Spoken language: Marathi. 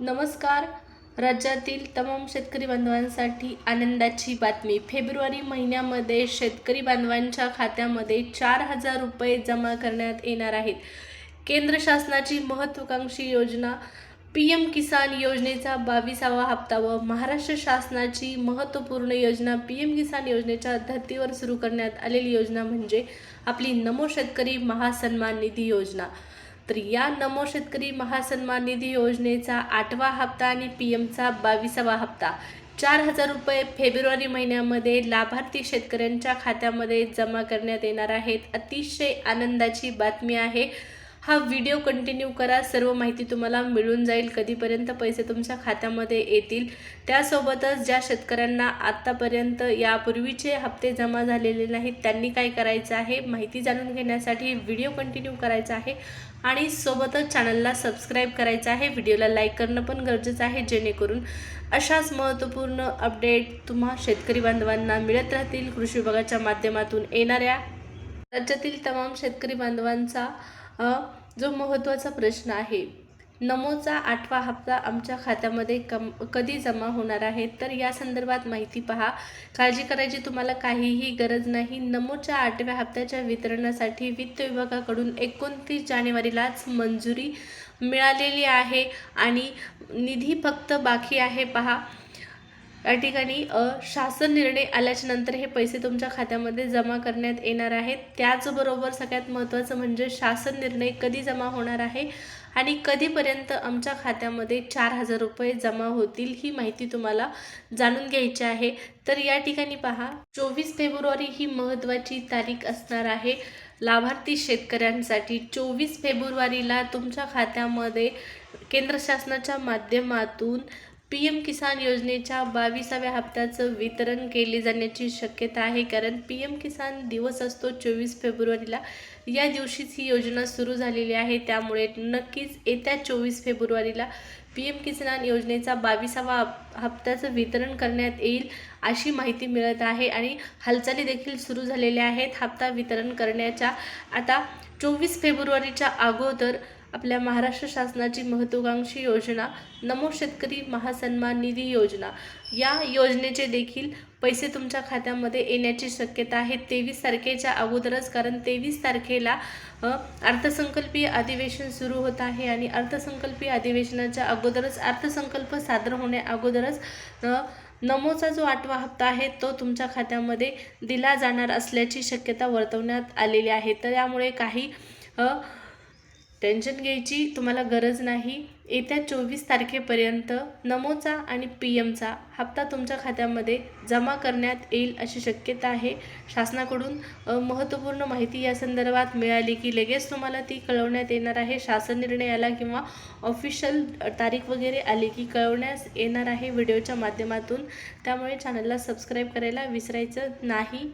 नमस्कार. राज्यातील तमाम शेतकरी बांधवांसाठी आनंदाची बातमी. फेब्रुवारी महिन्यामध्ये शेतकरी बांधवांच्या खात्यामध्ये 4,000 रुपये जमा करण्यात येणार आहेत. केंद्र शासनाची महत्त्वाकांक्षी योजना पी.एम. किसान योजनेचा 22वा हप्ता व महाराष्ट्र शासनाची महत्त्वपूर्ण योजना पी.एम. किसान योजनेच्या धर्तीवर सुरू करण्यात आलेली योजना म्हणजे आपली नमो शेतकरी महासन्मान निधी योजना. तर या नमो शेतकरी महासन्मान निधी योजनेचा 8वा हप्ता आणि पी.एमचा 22वा हप्ता 4,000 रुपये फेब्रुवारी महिन्यामध्ये लाभार्थी शेतकऱ्यांच्या खात्यामध्ये जमा करण्यात येणार आहेत. अतिशय आनंदाची बातमी आहे. हा व्हिडिओ कंटिन्यू करा, सर्व माहिती तुम्हाला मिळून जाईल. कधीपर्यंत पैसे तुमच्या खात्यामध्ये येतील, त्यासोबतच ज्या शेतकऱ्यांना आत्तापर्यंत यापूर्वीचे हप्ते जमा झालेले नाहीत त्यांनी काय करायचं आहे माहिती जाणून घेण्यासाठी व्हिडिओ कंटिन्यू करायचा आहे आणि सोबतच चॅनलला सबस्क्राईब करायचं आहे. व्हिडिओला लाईक करणं पण गरजेचं आहे, जेणेकरून अशाच महत्त्वपूर्ण अपडेट तुम्हा शेतकरी बांधवांना मिळत राहतील. कृषी विभागाच्या माध्यमातून येणाऱ्या राज्यातील तमाम शेतकरी बांधवांचा जो महत्त्वाचा प्रश्न आहे, नमोचा 8वा हप्ता आमच्या खात्यामध्ये कधी जमा होणार आहे, तर या संदर्भात माहिती पहा. काळजी करायची तुम्हाला काहीही गरज नाही. नमोच्या 8व्या हप्त्याच्या वितरणासाठी वित्त विभागाकडून 29 जानेवारीलाच मंजुरी मिळालेली आहे आणि निधी फक्त बाकी आहे. पहा, या ठिकाणी शासन निर्णय आल्याच्या नंतर हे पैसे तुमच्या खात्यामध्ये जमा करण्यात येणार आहेत. त्याचबरोबर सगळ्यात महत्त्वाचं म्हणजे शासन निर्णय कधी जमा होणार आहे आणि कधीपर्यंत आमच्या खात्यामध्ये 4,000 रुपये जमा होतील ही माहिती तुम्हाला जाणून घ्यायची आहे. तर या ठिकाणी पहा, 24 फेब्रुवारी ही महत्त्वाची तारीख असणार आहे लाभार्थी शेतकऱ्यांसाठी. 24 फेब्रुवारीला तुमच्या खात्यामध्ये केंद्र शासनाच्या माध्यमातून पी.एम. किसान योजनेच्या 22व्या हप्त्याचं वितरण केले जाण्याची शक्यता आहे, कारण पी.एम. किसान दिवस असतो 24 फेब्रुवारीला. या दिवशीच ही योजना सुरू झालेली आहे, त्यामुळे नक्कीच येत्या 24 फेब्रुवारीला पी.एम. किसान योजनेचा 22वा हप्त्याचं वितरण करण्यात येईल अशी माहिती मिळत आहे आणि हालचाली देखील सुरू झालेल्या आहेत हप्ता वितरण करण्याच्या. आता 24 फेब्रुवारीच्या अगोदर आपल्या महाराष्ट्र शासनाची महत्त्वाकांक्षी योजना नमो शेतकरी महासन्मान निधी योजना, या योजनेचे देखील पैसे तुमच्या खात्यामध्ये येण्याची शक्यता आहे 23 तारखेच्या अगोदरच, कारण 23 तारखेला अर्थसंकल्पीय अधिवेशन सुरू होत आहे आणि अर्थसंकल्पीय अधिवेशनाच्या अगोदरच, अर्थसंकल्प सादर होण्या अगोदरच नमोचा जो 8वा हप्ता आहे तो तुमच्या खात्यामध्ये दिला जाणार असल्याची शक्यता वर्तवण्यात आलेली आहे. तर यामुळे काही टेन्शन घ्यायची तुम्हाला गरज नाही. येत्या 24 तारखेपर्यंत नमोचा आणि पी.एमचा हप्ता तुमच्या खात्यामध्ये जमा करण्यात येईल अशी शक्यता आहे. शासनाकडून महत्त्वपूर्ण माहिती या संदर्भात मिळाली की लगेच तुम्हाला ती कळवण्यात येणार आहे. शासन निर्णय आला किंवा ऑफिशियल तारीख वगैरे आली की कळवण्यास येणार आहे व्हिडिओच्या माध्यमातून. त्यामुळे चॅनलला सबस्क्राईब करायला विसरायचं नाही.